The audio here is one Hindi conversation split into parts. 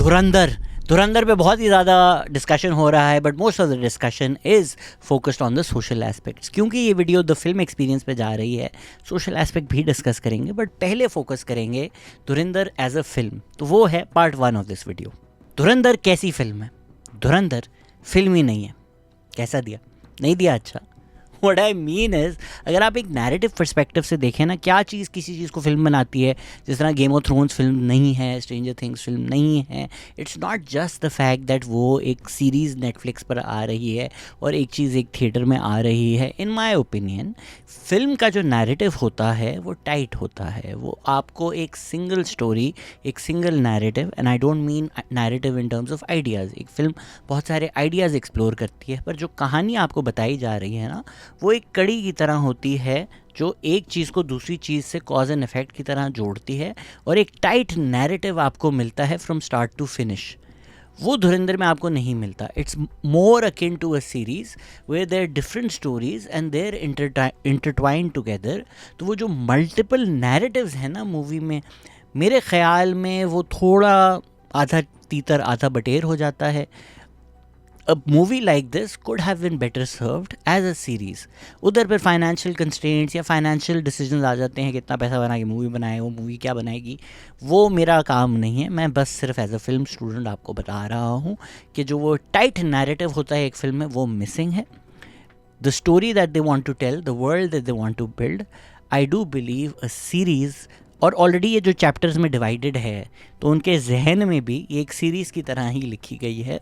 धुरंधर धुरंधर पे बहुत ही ज़्यादा डिस्कशन हो रहा है, but most of the discussion is focused on the social aspects. क्योंकि ये वीडियो द फिल्म एक्सपीरियंस पे जा रही है, सोशल एस्पेक्ट भी डिस्कस करेंगे, बट पहले फोकस करेंगे धुरंधर एज अ फिल्म। तो वो है पार्ट 1 ऑफ दिस वीडियो। धुरंधर कैसी फिल्म है? धुरंधर फिल्म ही नहीं है। कैसा दिया? नहीं दिया अच्छा। What I mean is, अगर आप एक नैरेटिव पर्सपेक्टिव से देखें ना, क्या चीज़ किसी चीज़ को फिल्म बनाती है। जिस तरह गेम ऑफ थ्रोन्स फिल्म नहीं है, स्ट्रेंजर थिंग्स फिल्म नहीं है। It's not just the fact that वो एक सीरीज़ नेटफ्लिक्स पर आ रही है और एक चीज़ एक थिएटर में आ रही है। इन माई ओपिनियन फिल्म का जो नैरेटिव होता है वो टाइट होता है। वो आपको एक सिंगल स्टोरी, एक single narrative, and I don't mean narrative in terms of ideas. एक फिल्म बहुत सारे आइडियाज़ एक्सप्लोर करती है, पर जो कहानी आपको बताई जा रही है ना, वो एक कड़ी की तरह होती है जो एक चीज़ को दूसरी चीज़ से कॉज एंड इफेक्ट की तरह जोड़ती है, और एक टाइट नैरेटिव आपको मिलता है फ्रॉम स्टार्ट टू फिनिश। वो धुरंधर में आपको नहीं मिलता। It's more akin to a series where there different stories and they're intertwined together. तो वो जो मल्टीपल नैरेटिव्स हैं ना मूवी में, मेरे ख़्याल में वो थोड़ा आधा तीतर आधा बटेर हो जाता है। A movie like this could have been better served as a series. उधर पर फाइनेंशियल कंस्ट्रेंट्स या फाइनेंशियल डिसीजंस आ जाते हैं, कितना पैसा बना के मूवी बनाए, वो मूवी क्या बनाएगी, वो मेरा काम नहीं है। मैं बस सिर्फ एज अ फिल्म स्टूडेंट आपको बता रहा हूँ कि जो वो टाइट नैरेटिव होता है एक फिल्म में, वो मिसिंग है। The story that they want to tell, the world that they want to build, I do believe a series, और ऑलरेडी ये जो चैप्टर्स में डिवाइडेड है, तो उनके जहन में भी ये एक सीरीज़ की तरह ही लिखी गई है,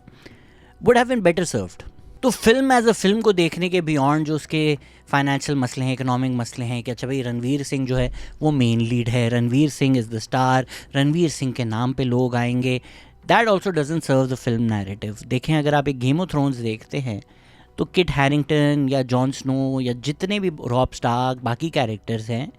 would have been better served. तो फिल्म एज अ फिल्म को देखने के बियॉन्ड जो उसके फाइनेंशियल मसले हैं, इकोनॉमिक मसले हैं, कि अच्छा भाई रणवीर सिंह जो है वो मेन लीड है, Ranveer Singh is the star, Ranveer Singh के नाम पे लोग आएंगे, that also doesn't serve the film narrative. देखें, अगर आप एक गेम ऑफ थ्रोन्स देखते हैं तो किट हैरिंगटन या जॉन स्नो या जितने भी रॉब स्टार्क बाकी कैरेक्टर्स हैं,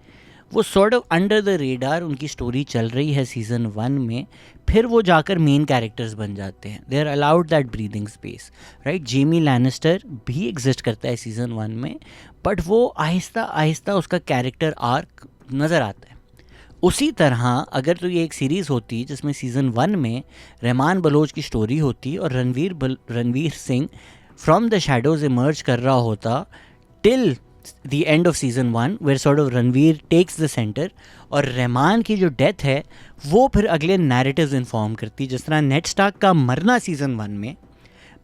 वो sort of under the radar उनकी स्टोरी चल रही है सीज़न 1 में, फिर वो जाकर मेन कैरेक्टर्स बन जाते हैं। They are allowed that breathing space, right. Jaime Lannister भी एग्जिस्ट करता है सीज़न 1 में, बट वो आहिस्ता आहिस्ता उसका कैरेक्टर आर्क नज़र आता है। उसी तरह अगर तो ये एक सीरीज़ होती जिसमें सीज़न 1 में रहमान बलोच की स्टोरी होती और Ranveer Singh from the shadows emerge कर रहा होता till the end of season 1 where sort of Ranveer takes the center, और रहमान की जो डेथ है वो फिर अगले नैरेटिव्स इन्फॉर्म करती। जिस तरह नेड स्टार्क का मरना सीज़न 1 में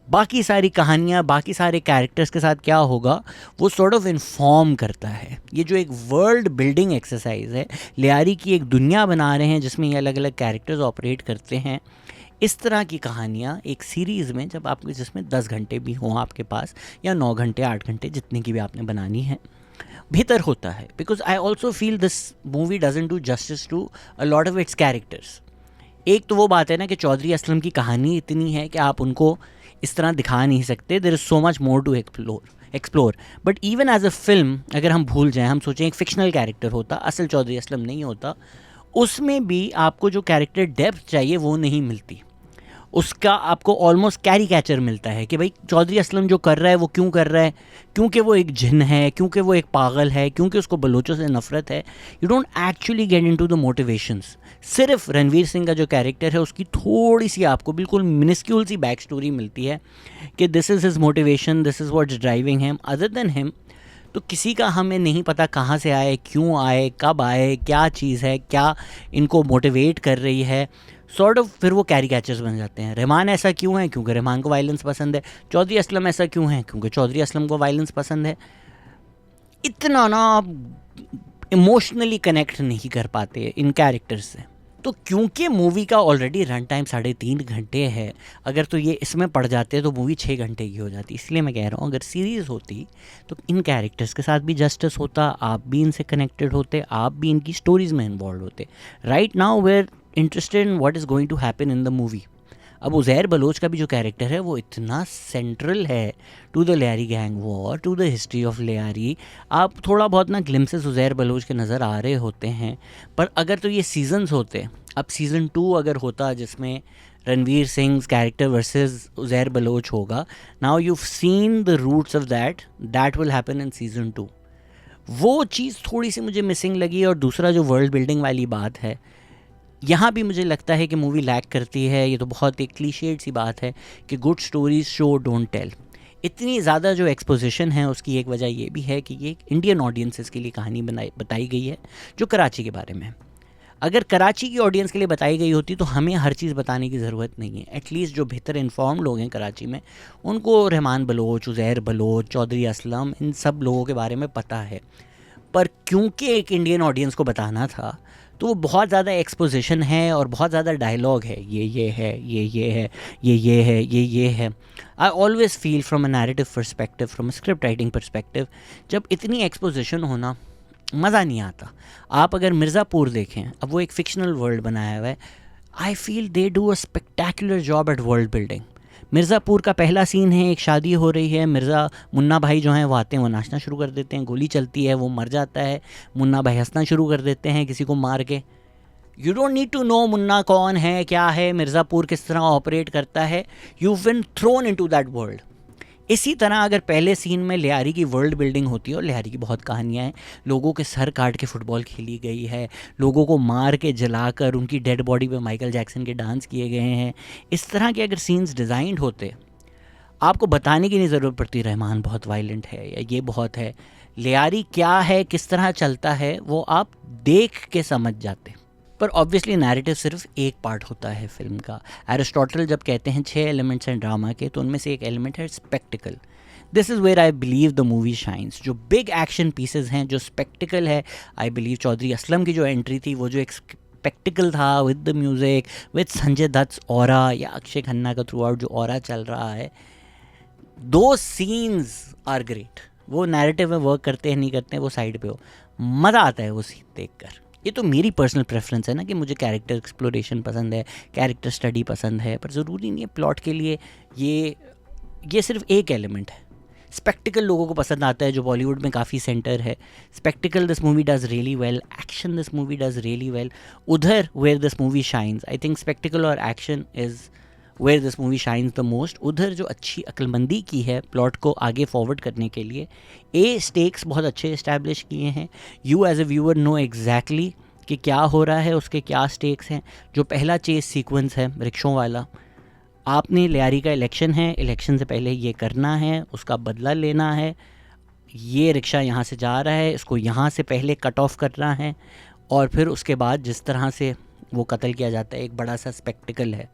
बाकी सारी कहानियाँ, बाकी सारे कैरेक्टर्स के साथ क्या होगा, वो सॉर्ट ऑफ इन्फॉर्म करता है। ये जो एक वर्ल्ड बिल्डिंग एक्सरसाइज है, लियारी की एक दुनिया बना रहे हैं जिसमें ये अलग अलग कैरेक्टर्स ऑपरेट करते हैं। इस तरह की कहानियाँ एक सीरीज़ में जब आपके, जिसमें 10 घंटे भी हों आपके पास, या 9 घंटे 8 घंटे जितनी की भी आपने बनानी है, बेहतर होता है। Because I also feel this movie doesn't do justice to a lot of its characters. एक तो वो बात है ना कि चौधरी असलम की कहानी इतनी है कि आप उनको इस तरह दिखा नहीं सकते। There is so much more to explore. But even as a film अगर हम भूल जाएं, हम सोचें एक फिक्शनल कैरेक्टर होता, असल चौधरी असलम नहीं होता, उसमें भी आपको जो कैरेक्टर डेप्थ चाहिए वो नहीं मिलती। उसका आपको ऑलमोस्ट कैरी कैचर मिलता है कि भाई चौधरी असलम जो कर रहा है वो क्यों कर रहा है, क्योंकि वो एक जिन है, क्योंकि वो एक पागल है, क्योंकि उसको बलोचों से नफरत है। You don't actually get into the motivations. सिर्फ रणवीर सिंह का जो कैरेक्टर है उसकी थोड़ी सी आपको बिल्कुल मिनिस्क्यूल सी बैक स्टोरी मिलती है कि this is his motivation, this is what's driving him. Other than him तो किसी का हमें नहीं पता कहाँ से आए, क्यों आए, कब आए, क्या चीज़ है, क्या इनको मोटिवेट कर रही है। सॉर्ट ऑफ फिर वो कैरिकेचर्स बन जाते हैं। रहमान ऐसा क्यों है? क्योंकि रहमान को वायलेंस पसंद है। चौधरी असलम ऐसा क्यों है? क्योंकि चौधरी असलम को वायलेंस पसंद है। इतना ना इमोशनली कनेक्ट नहीं कर पाते इन कैरेक्टर्स से। तो क्योंकि मूवी का ऑलरेडी रन टाइम 3.5 घंटे है, अगर तो ये इसमें पड़ जाते तो मूवी 6 घंटे की हो जाती। इसलिए मैं कह रहा हूँ अगर सीरीज़ होती तो इन कैरेक्टर्स के साथ भी जस्टिस होता, आप भी इनसे कनेक्टेड होते, आप भी इनकी स्टोरीज़ में इन्वॉल्व होते। Right now we are interested in what is going to happen in the movie. अब उज़ैर बलोच का भी जो कैरेक्टर है वो इतना सेंट्रल है to the Lyari gang war, to the history of Lyari. आप थोड़ा बहुत ना ग्लिम्सेस उज़ैर बलोच के नज़र आ रहे होते हैं, पर अगर तो ये सीजन्स होते, अब सीज़न 2 अगर होता जिसमें रणवीर सिंह कैरेक्टर वर्सेस उज़ैर बलोच होगा, now you seen the roots of that will happen in season 2। वो चीज़ थोड़ी सी मुझे मिसिंग लगी। और दूसरा जो वर्ल्ड बिल्डिंग वाली बात है, यहाँ भी मुझे लगता है कि मूवी लैक करती है। ये तो बहुत एक क्लीशेड सी बात है कि good stories show don't tell. इतनी ज़्यादा जो एक्सपोजिशन है उसकी एक वजह ये भी है कि ये इंडियन ऑडियंसेस के लिए कहानी बताई गई है जो कराची के बारे में है। अगर कराची की ऑडियंस के लिए बताई गई होती तो हमें हर चीज़ बताने की ज़रूरत नहीं है। एटलीस्ट जो बेहतर इन्फॉर्म लोग हैं कराची में, उनको रहमान बलोच, उज़ैर बलोच, चौधरी असलम, इन सब लोगों के बारे में पता है। पर क्योंकि एक इंडियन ऑडियंस को बताना था तो वो बहुत ज़्यादा एक्सपोजिशन है और बहुत ज़्यादा डायलॉग है, ये है, ये है, ये है, ये है। I always feel from a narrative perspective, from a script writing perspective, जब इतनी एक्सपोजिशन होना मज़ा नहीं आता। आप अगर मिर्ज़ापुर देखें, अब वो एक फ़िक्शनल वर्ल्ड बनाया हुआ है, I feel they do a spectacular job eight world building. Mirzapur का पहला सीन है, एक शादी हो रही है, मिर्ज़ा मुन्ना भाई जो हैं वो आते हैं, वो नाचना शुरू कर देते हैं, गोली चलती है, वो मर जाता है, मुन्ना भाई हंसना शुरू कर देते हैं किसी को मार के। You don't need to know Munna कौन है, क्या है, मिर्ज़ापुर किस तरह ऑपरेट करता है, you been throne into that world. इसी तरह अगर पहले सीन में लियारी की वर्ल्ड बिल्डिंग होती है, और लियारी की बहुत कहानियाँ हैं, लोगों के सर काट के फुटबॉल खेली गई है, लोगों को मार के जलाकर उनकी डेड बॉडी पे माइकल जैक्सन के डांस किए गए हैं, इस तरह के अगर सीन्स डिज़ाइंड होते, आपको बताने की नहीं ज़रूरत पड़ती रहमान बहुत वायलेंट है या ये बहुत है। लियारी क्या है, किस तरह चलता है, वो आप देख के समझ जाते। पर ऑब्वियसली नैरेटिव सिर्फ एक पार्ट होता है फिल्म का। एरिस्टोटल जब कहते हैं 6 एलिमेंट्स हैं ड्रामा के, तो उनमें से एक एलिमेंट है spectacle. This is where I believe the movie shines. जो बिग एक्शन पीसेज हैं, जो स्पेक्टिकल है, आई बिलीव चौधरी असलम की जो एंट्री थी, वो जो एक स्पेक्टिकल था with the music, with Sanjay Dutt aura या अक्षय खन्ना का थ्रू आउट जो ऑरा चल रहा है, दो सीन्स आर ग्रेट। वो नैरेटिव में वर्क करते हैं नहीं करते हैं वो साइड पे हो, मज़ा आता है वो सीन देख कर। ये तो मेरी पर्सनल प्रेफरेंस है ना कि मुझे कैरेक्टर एक्सप्लोरेशन पसंद है, कैरेक्टर स्टडी पसंद है, पर ज़रूरी नहीं है प्लॉट के लिए ये सिर्फ एक एलिमेंट है। स्पेक्टिकल लोगों को पसंद आता है, जो बॉलीवुड में काफ़ी सेंटर है। Spectacle this movie does really well, action this movie does really well. उधर where this movie shines, I think spectacle और action is where this movie shines the most. उधर जो अच्छी अक्लमंदी की है प्लॉट को आगे फॉरवर्ड करने के लिए, स्टेक्स बहुत अच्छे इस्टेब्लिश किए हैं। You as a viewer know exactly कि क्या हो रहा है, उसके क्या स्टेक्स हैं। जो पहला चेस सीक्वेंस है रिक्शों वाला, आपने लियारी का इलेक्शन है, इलेक्शन से पहले ये करना है, उसका बदला लेना है, ये रिक्शा यहाँ से जा रहा है, इसको यहाँ से पहले कट ऑफ करना है, और फिर उसके बाद जिस तरह से वो कत्ल किया जाता है, एक बड़ा सा स्पेक्टिकल है।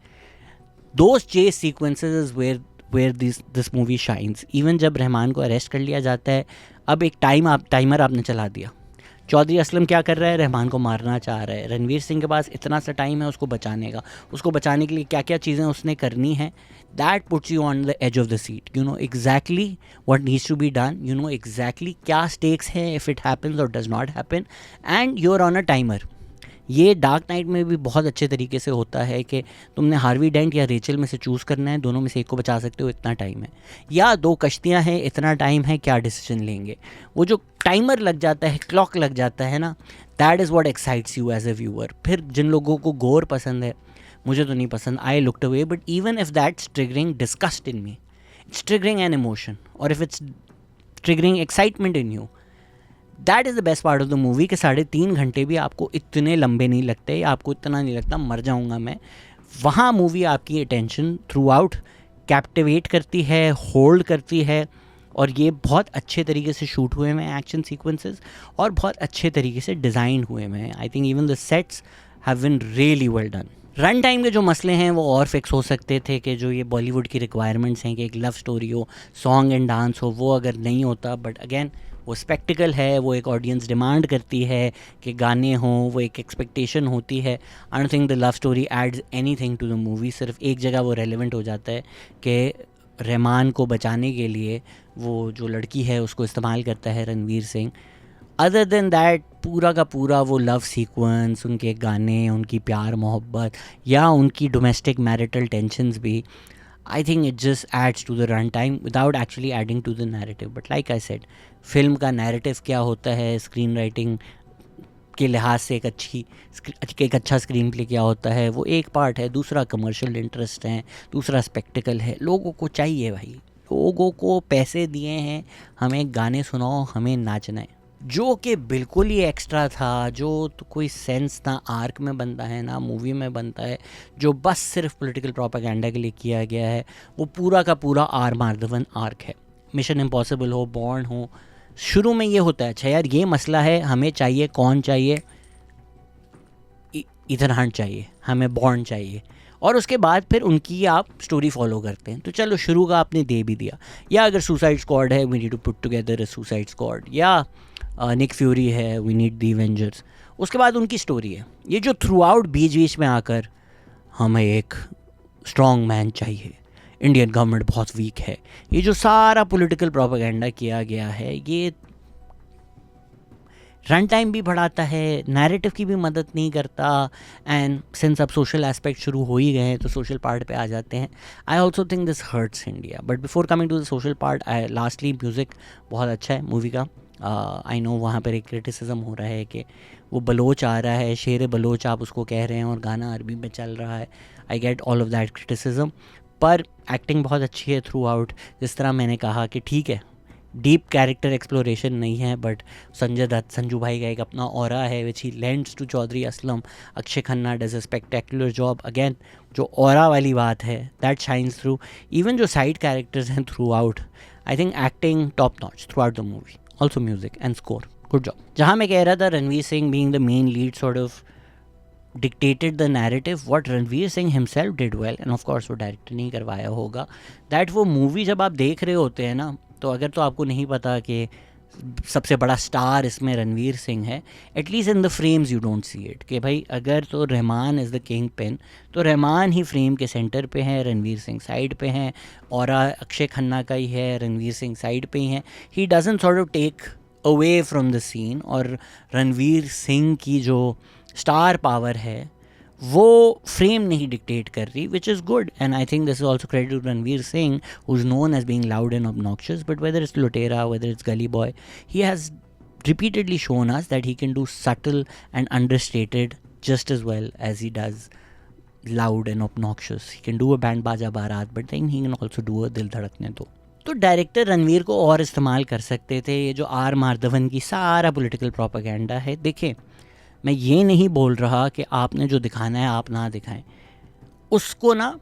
Those chase sequences is where this movie shines. Even जब रहमान को अरेस्ट कर लिया जाता है, अब एक टाइमर आपने चला दिया। चौधरी असलम क्या कर रहा है, रहमान को मारना चाह रहा है। रणवीर सिंह के पास इतना सा टाइम है उसको बचाने का, उसको बचाने के लिए क्या क्या चीज़ें उसने करनी है। That puts you on the edge of the seat. You know exactly what needs to be done, you know exactly क्या स्टेक्स हैं इफ़ इट हैपन्स और does not happen, and you are on a timer. ये डार्क नाइट में भी बहुत अच्छे तरीके से होता है कि तुमने हार्वी डेंट या रेचल में से चूज़ करना है, दोनों में से एक को बचा सकते हो, इतना टाइम है, या दो कश्तियाँ हैं, इतना टाइम है, क्या डिसीजन लेंगे। वो जो टाइमर लग जाता है, क्लॉक लग जाता है ना, that is what excites you as a viewer. फिर जिन लोगों को गोर पसंद है, मुझे तो नहीं पसंद, I looked away, but even if that's triggering disgust in me, it's triggering an emotion, और if it's triggering excitement in you, that is the best part of the movie. कि 3.5 घंटे भी आपको इतने लंबे नहीं लगते, आपको इतना नहीं लगता मर जाऊंगा मैं। वहाँ मूवी आपकी अटेंशन थ्रू आउट कैप्टिवेट करती है, होल्ड करती है, और ये बहुत अच्छे तरीके से शूट हुए हैं एक्शन सीक्वेंसेस, और बहुत अच्छे तरीके से डिज़ाइन हुए हैं। I think even the sets have been really well done. Run time के जो मसले हैं वो और फिक्स हो सकते थे, कि जो ये बॉलीवुड की रिक्वायरमेंट्स हैं कि एक लव स्टोरी हो, सॉन्ग एंड डांस हो, वो अगर नहीं होता, बट अगेन वो स्पेक्टिकल है, वो एक ऑडियंस डिमांड करती है कि गाने हों, वो एक एक्सपेक्टेशन होती है। I don't think the love story adds anything to the movie. सिर्फ एक जगह वो रेलेवेंट हो जाता है कि रहमान को बचाने के लिए वो जो लड़की है उसको इस्तेमाल करता है Ranveer Singh. Other than that पूरा का पूरा वो लव सीक्वेंस, उनके गाने, उनकी प्यार मोहब्बत, या उनकी डोमेस्टिक मैरिटल टेंशन्स भी, I think it just adds to the run time without actually adding to the narrative. But like I said, film का नैरेटिव क्या होता है, स्क्रीन राइटिंग के लिहाज से एक अच्छा स्क्रीन प्ले क्या होता है, वो एक पार्ट है। दूसरा कमर्शियल इंटरेस्ट है, दूसरा स्पेक्टिकल है। लोगों को चाहिए भाई, लोगों को पैसे दिए हैं, हमें गाने सुनाओ, हमें नाचना है। जो कि बिल्कुल ही एक्स्ट्रा था, जो तो कोई सेंस ना आर्क में बनता है ना मूवी में बनता है, जो बस सिर्फ पॉलिटिकल प्रोपेगेंडा के लिए किया गया है, वो पूरा का पूरा आर माधवन आर्क है। मिशन इम्पॉसिबल हो, बॉर्न हो, शुरू में ये होता है अच्छा यार ये मसला है, हमें चाहिए कौन चाहिए, इथन हंट चाहिए, हमें बॉर्न चाहिए, और उसके बाद फिर उनकी आप स्टोरी फॉलो करते हैं। तो चलो शुरू का आपने दे भी दिया। या अगर सुसाइड स्क्वाड है, we need to put together a suicide squad, या निक फ्यूरी है, वी नीड द एवेंजर्स। उसके बाद उनकी स्टोरी है। ये जो थ्रू आउट बीच बीच में आकर हमें एक स्ट्रॉन्ग मैन चाहिए, इंडियन गवर्नमेंट बहुत वीक है, ये जो सारा पॉलिटिकल प्रोपेगेंडा किया गया है, ये रन टाइम भी बढ़ाता है, नैरेटिव की भी मदद नहीं करता। एंड सिंस अब सोशल एस्पेक्ट शुरू हो ही गए हैं तो सोशल पार्ट पे आ जाते हैं। I also think this hurts India, but before coming to the social part, I lastly music बहुत अच्छा है मूवी का। आई नो वहाँ पर एक क्रिटिसिज्म हो रहा है कि वो बलोच आ रहा है, शेर बलोच आप उसको कह रहे हैं और गाना अरबी में चल रहा है। I get all of that criticism, पर एक्टिंग बहुत अच्छी है थ्रू आउट। जिस तरह मैंने कहा कि ठीक है डीप कैरेक्टर एक्सप्लोरेशन नहीं है, बट संजय दत्त, संजू भाई का एक अपना ऑरा है which he lends to Chaudhary Aslam. Akshaye Khanna does a spectacular job. Again जो ऑरा वाली बात है दैट शाइन्स थ्रू। इवन जो साइड कैरेक्टर्स हैं throughout, I think acting top notch throughout the movie. Also music and score good job. जहाँ मैं कह रहा था Ranveer Singh being the main lead sort of dictated the narrative, what Ranveer Singh himself did well, and of course वो डायरेक्टर नहीं करवाया होगा, दैट वो मूवी जब आप देख रहे होते हैं ना, तो अगर तो आपको नहीं पता कि सबसे बड़ा स्टार इसमें रणवीर सिंह है, at least in the frames you don't see it, कि भाई अगर तो Rahman is the king pin, तो रहमान ही फ्रेम के सेंटर पे है, रणवीर सिंह साइड पे हैं, और अक्षय खन्ना का ही है, रणवीर सिंह साइड पे ही हैं। He doesn't sort of take away from the scene, और रणवीर सिंह की जो स्टार पावर है वो फ्रेम नहीं डिक्टेट कर रही, which is good. And I think this is also credit to Ranveer Singh, who is known as being loud and obnoxious, but whether it's Lutera, whether it's Gully Boy, he has repeatedly shown us that he can do subtle and understated just as well as he does loud and obnoxious. He can do a band baja barat, but then he can also do a dil धड़कने दो। तो डायरेक्टर रणवीर को और इस्तेमाल कर सकते थे। ये जो आर माधवन की सारा पॉलिटिकल प्रोपेगेंडा है, देखें मैं ये नहीं बोल रहा कि आपने जो दिखाना है आप ना दिखाएं, उसको ना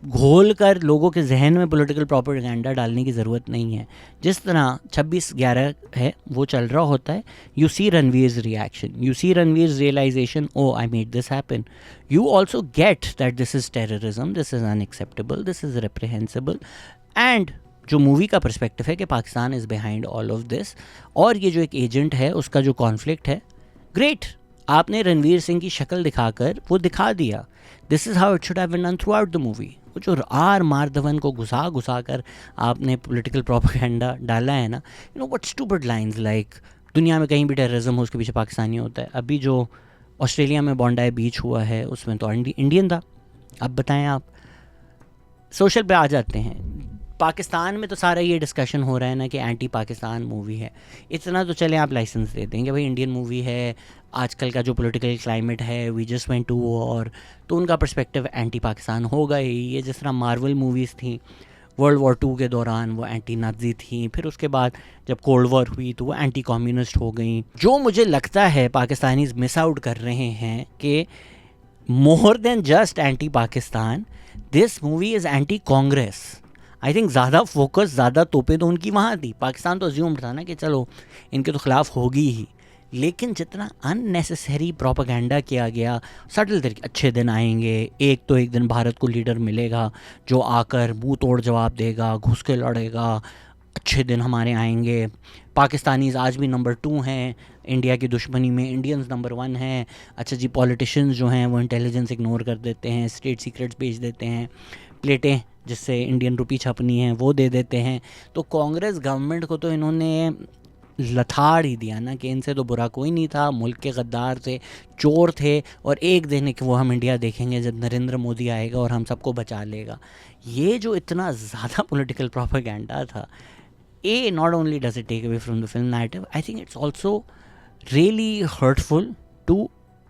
घोल कर लोगों के जहन में पॉलिटिकल प्रोपेगेंडा डालने की ज़रूरत नहीं है। जिस तरह 26/11 है वो चल रहा होता है, you see Ranveer's reaction, you see Ranveer's realization, oh I made this happen. You also get that this is terrorism, this is unacceptable, this is reprehensible. And जो मूवी का पर्सपेक्टिव है कि Pakistan is behind all of this, और ये जो एक एजेंट है उसका जो कॉन्फ्लिक्ट है, ग्रेट, आपने रणवीर सिंह की शक्ल दिखाकर वो दिखा दिया। This is how it should have been done throughout the movie. वो जो आर माधवन को घुसा घुसा कर आपने पॉलिटिकल प्रोपेगेंडा डाला है ना, you know what stupid lines like दुनिया में कहीं भी टेररिज्म हो उसके पीछे पाकिस्तानी होता है। अभी जो ऑस्ट्रेलिया में बॉन्डाई बीच हुआ है उसमें तो इंडियन था। अब बताएं आप, सोशल पे आ जाते हैं। पाकिस्तान में तो सारा ये डिस्कशन हो रहा है ना कि एंटी पाकिस्तान मूवी है। इतना तो चले आप लाइसेंस दे देंगे भाई इंडियन मूवी है, आजकल का जो पॉलिटिकल क्लाइमेट है, we just went to war, तो उनका पर्सपेक्टिव एंटी पाकिस्तान होगा ही। ये जिस तरह मार्वल मूवीज़ थी वर्ल्ड वॉर 2 के दौरान वो एंटी नाज़ी थी, फिर उसके बाद जब कोल्ड वॉर हुई तो वो एंटी कम्युनिस्ट हो गई। जो मुझे लगता है पाकिस्तानीज़ मिस आउट कर रहे हैं कि more than just anti Pakistan, this movie is anti Congress. I think ज़्यादा फोकस, ज़्यादा तोपे तो उनकी वहाँ थी। पाकिस्तान तो अज्यूम्ड था ना कि चलो इनके तो ख़िलाफ़ होगी ही, लेकिन जितना अननेसेसरी प्रोपेगेंडा किया गया सटल तरीके, अच्छे दिन आएंगे, एक तो एक दिन भारत को लीडर मिलेगा जो आकर मुंह तोड़ जवाब देगा, घुस के लड़ेगा, अच्छे दिन हमारे आएंगे, पाकिस्तानीज़ आज भी नंबर 2 हैं इंडिया की दुश्मनी में, इंडियंस नंबर 1 हैं। अच्छा जी, पॉलिटिशियंस जो हैं वो इंटेलिजेंस इग्नोर कर देते हैं, स्टेट सीक्रेट्स भेज देते हैं, प्लेटें जिससे इंडियन रुपी छपनी है वो दे देते हैं। तो कांग्रेस गवर्नमेंट को तो इन्होंने लथाड़ ही दिया ना कि इनसे तो बुरा कोई नहीं था, मुल्क के गद्दार थे, चोर थे, और एक दिन कि वो हम इंडिया देखेंगे जब नरेंद्र मोदी आएगा और हम सबको बचा लेगा। ये जो इतना ज़्यादा पॉलिटिकल प्रोपेगेंडा था, uh not only does it take away from the film narrative, I think it's also really hurtful to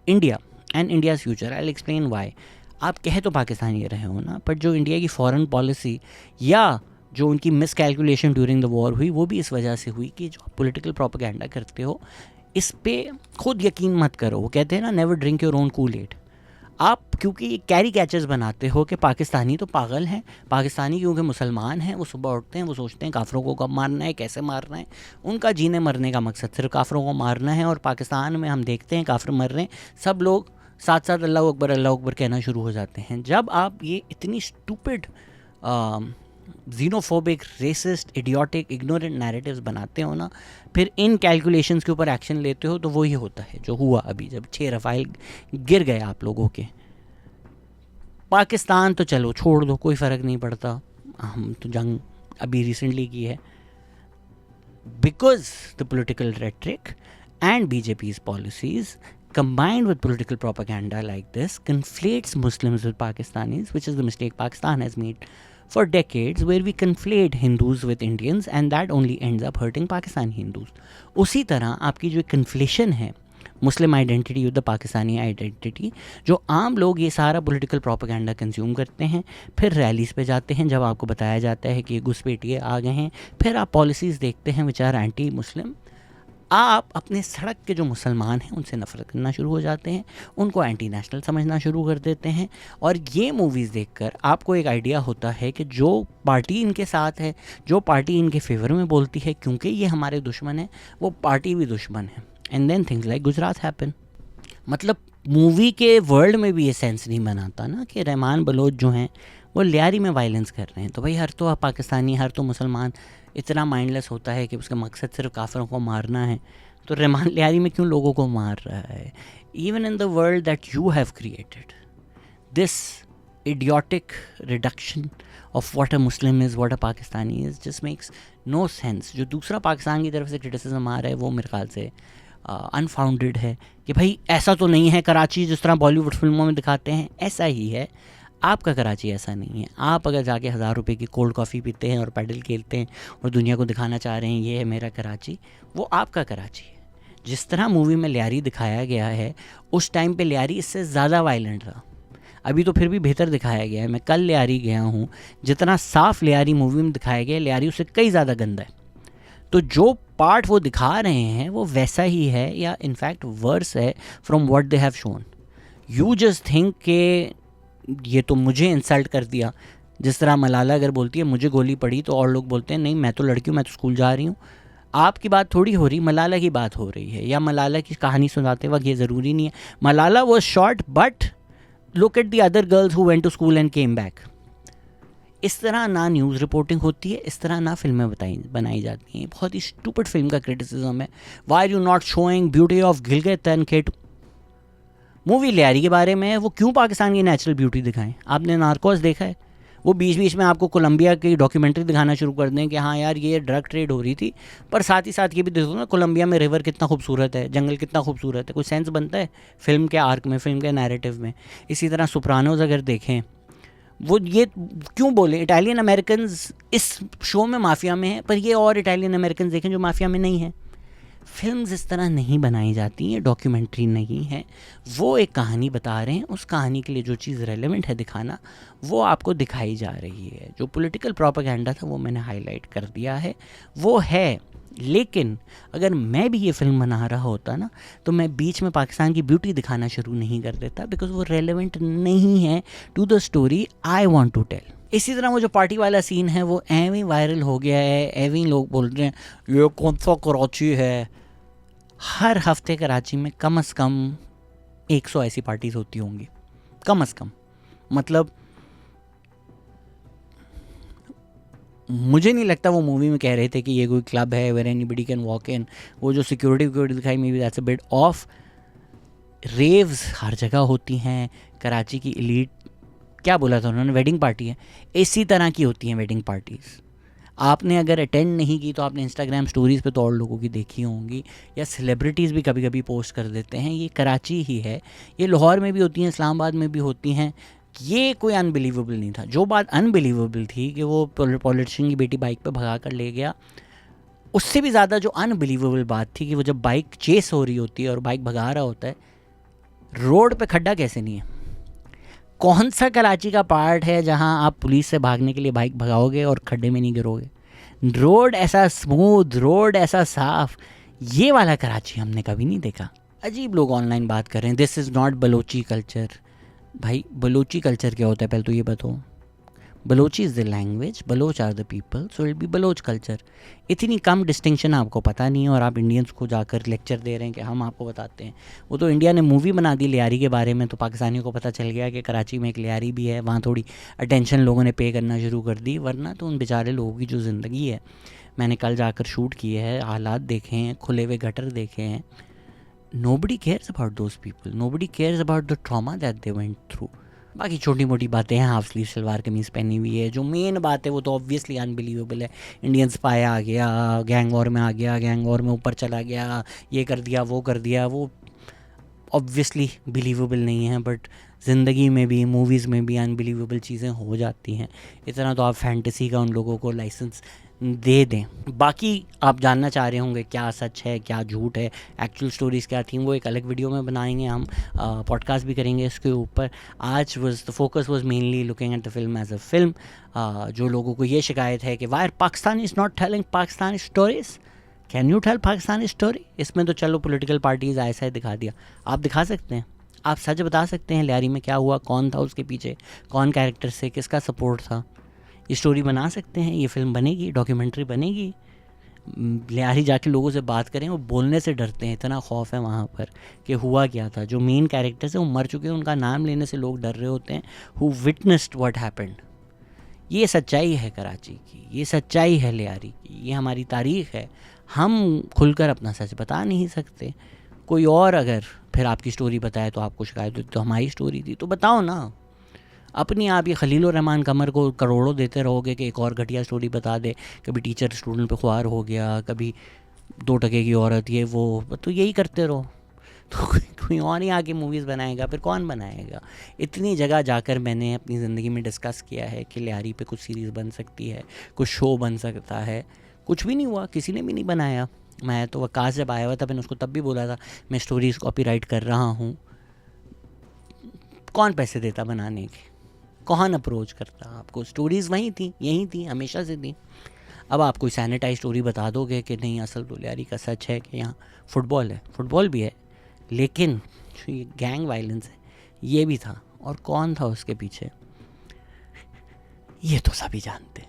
India and India's future. I will explain why. आप कह तो पाकिस्तानी रहे हो ना, पर जो इंडिया की फॉरेन पॉलिसी या जो उनकी miss calculation during the war हुई वो भी इस वजह से हुई कि जो पॉलिटिकल प्रोपेगेंडा करते हो इस पे खुद यकीन मत करो। वो कहते हैं ना, never drink your own cool-add. आप क्योंकि कैरी कैचर्स बनाते हो कि पाकिस्तानी तो पागल हैं, पाकिस्तानी क्योंकि मुसलमान हैं, वो सुबह उठते हैं, वो सोचते हैं काफ़रों को कब मारना है, कैसे मारना है। उनका जीने मरने का मकसद सिर्फ काफ़रों को मारना है। और पाकिस्तान में हम देखते हैं काफ़िर मर रहे हैं, सब लोग साथ साथ अल्लाह अकबर कहना शुरू हो जाते हैं। जब आप ये इतनी stupid xenophobic, racist, idiotic, ignorant narratives बनाते हो ना, फिर इन कैलकुलेशंस के ऊपर एक्शन लेते हो, तो वही होता है जो हुआ अभी जब 6 रफ़ाइल गिर गए आप लोगों के। पाकिस्तान तो चलो छोड़ दो, कोई फ़र्क नहीं पड़ता, हम तो जंग अभी रिसेंटली की है। Because the political rhetoric and BJP's policies combined with political propaganda like this conflates Muslims with Pakistanis, which is the mistake Pakistan has made for decades, where we conflate Hindus with Indians and that only ends up hurting Pakistani Hindus. उसी तरह आपकी जो conflation है Muslim identity with the Pakistani identity, जो आम लोग ये सारा पॉलिटिकल प्रोपेगेंडा कंज्यूम करते हैं, फिर रैलीज़ पे जाते हैं जब आपको बताया जाता है कि ये घुसपैठिए आ गए हैं, फिर आप पॉलिसीज़ देखते हैं विच आर एंटी मुस्लिम, आप अपने सड़क के जो मुसलमान हैं उनसे नफरत करना शुरू हो जाते हैं, उनको एंटी नेशनल समझना शुरू कर देते हैं। और ये मूवीज़ देखकर आपको एक आइडिया होता है कि जो पार्टी इनके साथ है, जो पार्टी इनके फेवर में बोलती है, क्योंकि ये हमारे दुश्मन है, वो पार्टी भी दुश्मन है। And then things like Gujarat happen. मतलब मूवी के वर्ल्ड में भी ये सेंस नहीं बनाता ना कि रहमान बलोच जो हैं वो लियारी में वायलेंस कर रहे हैं, तो भाई हर तो पाकिस्तानी, हर तो मुसलमान इतना माइंडलेस होता है कि उसका मकसद सिर्फ काफिरों को मारना है, तो रहमान लियारी में क्यों लोगों को मार रहा है? Even in the world that you have created, this idiotic reduction of what a Muslim is, what a Pakistani is, just makes no sense. जो दूसरा पाकिस्तान की तरफ से क्रिटिसिज्म आ रहा है वो मेरे ख्याल से अनफाउंडेड है कि भाई ऐसा तो नहीं है, कराची जिस तरह बॉलीवुड फिल्मों में दिखाते हैं ऐसा ही है। आपका कराची ऐसा नहीं है। आप अगर जाके 1000 रुपये की कोल्ड कॉफ़ी पीते हैं और पैडल खेलते हैं और दुनिया को दिखाना चाह रहे हैं ये है मेरा कराची, वो आपका कराची है। जिस तरह मूवी में लियारी दिखाया गया है उस टाइम पे लियारी इससे ज़्यादा वायलेंट रहा। अभी तो फिर भी बेहतर दिखाया गया है। मैं कल लियारी गया हूँ, जितना साफ़ लियारी मूवी में दिखाया गया है लियारी उससे कई ज़्यादा गंदा है। तो जो पार्ट वो दिखा रहे हैं वो वैसा ही है या इनफैक्ट वर्स है from what they have shown. You just think के ये तो मुझे इंसल्ट कर दिया। जिस तरह मलाला अगर बोलती है मुझे गोली पड़ी तो और लोग बोलते हैं नहीं मैं तो लड़की हूँ, मैं तो स्कूल जा रही हूँ। आपकी बात थोड़ी हो रही, मलाला की बात हो रही है। या मलाला की कहानी सुनाते वक्त ये ज़रूरी नहीं है Malala was shot but look at the other girls who went to school and came back. इस तरह ना न्यूज़ रिपोर्टिंग होती है, इस तरह ना फिल्में बनाई जाती हैं। बहुत ही स्टूपिड फिल्म का क्रिटिसिज्म है। Why are you not showing beauty of Gilgit and किट? मूवी लियारी के बारे में है, वो क्यों पाकिस्तान की नेचुरल ब्यूटी दिखाएं? आपने नार्कोस देखा है? वो बीच बीच में आपको कोलंबिया की डॉक्यूमेंट्री दिखाना शुरू कर दें कि हाँ यार ये ड्रग ट्रेड हो रही थी, पर साथ ही साथ ये भी देखो ना कोलंबिया में रिवर कितना खूबसूरत है, जंगल कितना खूबसूरत है। कोई सेंस बनता है फिल्म के आर्क में, फिल्म के नैरेटिव में? इसी तरह सोप्रानोज अगर देखें, वो ये क्यों बोले इटालियन अमेरिकन इस शो में माफिया में है, पर ये और इटालियन अमेरिकन देखें जो माफिया में नहीं है। फिल्म्स इस तरह नहीं बनाई जाती, ये डॉक्यूमेंट्री नहीं है। वो एक कहानी बता रहे हैं, उस कहानी के लिए जो चीज़ रेलेवेंट है दिखाना वो आपको दिखाई जा रही है। जो पॉलिटिकल प्रोपेगेंडा था वो मैंने हाईलाइट कर दिया है, वो है। लेकिन अगर मैं भी ये फिल्म बना रहा होता ना तो मैं बीच में पाकिस्तान की ब्यूटी दिखाना शुरू नहीं कर देता, बिकॉज वो रेलेवेंट नहीं है to the story I want to tell. इसी तरह वो जो पार्टी वाला सीन है वो एवं वायरल हो गया है, एवं लोग बोल रहे हैं ये कौन सा कराची है। हर हफ्ते कराची में कम से कम 100 ऐसी पार्टीज होती होंगी, कम से कम। मतलब मुझे नहीं लगता वो मूवी में कह रहे थे कि ये कोई क्लब है where anybody can walk in. वो जो सिक्योरिटी दिखाई may be that's a bit of. Raves हर जगह होती हैं। कराची की एलीट, क्या बोला था उन्होंने, वेडिंग पार्टी है, इसी तरह की होती हैं वेडिंग पार्टीज़। आपने अगर अटेंड नहीं की तो आपने इंस्टाग्राम स्टोरीज़ पे तो और लोगों की देखी होंगी, या सेलिब्रिटीज़ भी कभी कभी पोस्ट कर देते हैं। ये कराची ही है, ये लाहौर में भी होती हैं, इस्लामाबाद में भी होती हैं। ये कोई अनबिलीवेबल नहीं था। जो बात अनबिलीवेबल थी कि वो पॉलिटिशियन की बेटी बाइक पे भगा कर ले गया, उससे भी ज़्यादा जो अनबिलीवेबल बात थी कि वो जब बाइक चेस हो रही होती है और बाइक भगा रहा होता है, रोड पे खड्डा कैसे नहीं है? कौन सा कराची का पार्ट है जहां आप पुलिस से भागने के लिए बाइक भगाओगे और खड्डे में नहीं गिरोगे? रोड ऐसा स्मूथ, रोड ऐसा साफ, ये वाला कराची हमने कभी नहीं देखा। अजीब लोग ऑनलाइन बात कर रहे हैं, this is not Balochi culture. भाई बलोची कल्चर क्या होता है पहले तो ये बताओ। Balochi is the language, Baloch are the people, so it be Baloch culture. इतनी कम डिस्टिंक्शन आपको पता नहीं है और आप इंडियंस को जाकर लेक्चर दे रहे हैं कि हम आपको बताते हैं। वो तो इंडिया ने मूवी बना दी लियारी के बारे में, तो पाकिस्तानियों को पता चल गया कि कराची में एक लियारी भी है, वहाँ थोड़ी अटेंशन लोगों ने पे करना शुरू कर दी। वरना तो उन बेचारे लोगों की जो ज़िंदगी है, मैंने कल जाकर शूट किए हैं, हालात देखे हैं, खुले हुए गटर देखे हैं। Nobody cares about those people, nobody cares about the trauma that they went through. बाकी छोटी मोटी बातें हैं, हाफ स्लीव सलवार कमीज़ पहनी हुई है, जो मेन बात है वो तो ऑब्वियसली अनबिलीवेबल है। इंडियन स्पाई आ गया, गैंग वॉर में आ गया, गैंग वॉर में ऊपर चला गया, ये कर दिया वो कर दिया, वो ऑब्वियसली बिलीवेबल नहीं है। बट ज़िंदगी में भी, मूवीज़ में भी अनबिलीवेबल चीज़ें हो जाती हैं। इतना तो आप फैंटेसी का उन लोगों को लाइसेंस दे दें। बाकी आप जानना चाह रहे होंगे क्या सच है क्या झूठ है, एक्चुअल स्टोरीज़ क्या थी, वो एक अलग वीडियो में बनाएंगे हम, पॉडकास्ट भी करेंगे इसके ऊपर। आज the focus was mainly looking at the film as a film. जो लोगों को ये शिकायत है कि why Pakistan is not telling Pakistani stories, can you tell Pakistani story? इसमें तो चलो पॉलिटिकल पार्टीज़ ऐसा ही दिखा दिया, आप दिखा सकते हैं, आप सच बता सकते हैं लियारी में क्या हुआ, कौन था उसके पीछे, कौन कैरेक्टर से किसका सपोर्ट था, ये स्टोरी बना सकते हैं, ये फिल्म बनेगी, डॉक्यूमेंट्री बनेगी। लियारी जाके लोगों से बात करें, वो बोलने से डरते हैं, इतना खौफ है वहाँ पर कि हुआ क्या था। जो मेन कैरेक्टर्स हैं वो मर चुके हैं, उनका नाम लेने से लोग डर रहे होते हैं, हु विटनेस्ड व्हाट हैपेंड। ये सच्चाई है कराची की, ये सच्चाई है लियारी की, ये हमारी तारीख़ है। हम खुलकर अपना सच बता नहीं सकते। कोई और अगर फिर आपकी स्टोरी बताए तो आपको शिकायत होती, तो हमारी स्टोरी थी तो बताओ ना। अपनी आप ये खलीलुर रहमान कमर को करोड़ों देते रहोगे कि एक और घटिया स्टोरी बता दे, कभी टीचर स्टूडेंट पे ख्वार हो गया, कभी 2 टके की औरत, ये वो, तो यही करते रहो तो कोई और ही आके मूवीज़ बनाएगा, फिर कौन बनाएगा? इतनी जगह जाकर मैंने अपनी ज़िंदगी में डिस्कस किया है कि लियारी पे कुछ सीरीज़ बन सकती है, कुछ शो बन सकता है, कुछ भी नहीं हुआ, किसी ने भी नहीं बनाया। मैं तो वकास जब आया हुआ था मैंने उसको तब भी बोला था मैं स्टोरीज़ कॉपीराइट कर रहा हूँ। कौन पैसे देता बनाने के, कौन अप्रोच करता आपको? स्टोरीज़ वहीं थी, यहीं थी, हमेशा से थी। अब आप कोई सैनिटाइज स्टोरी बता दोगे कि नहीं असल तो लियारी का सच है कि यहाँ फुटबॉल है, फुटबॉल भी है, लेकिन जो ये गैंग वायलेंस है ये भी था, और कौन था उसके पीछे ये तो सभी जानते हैं।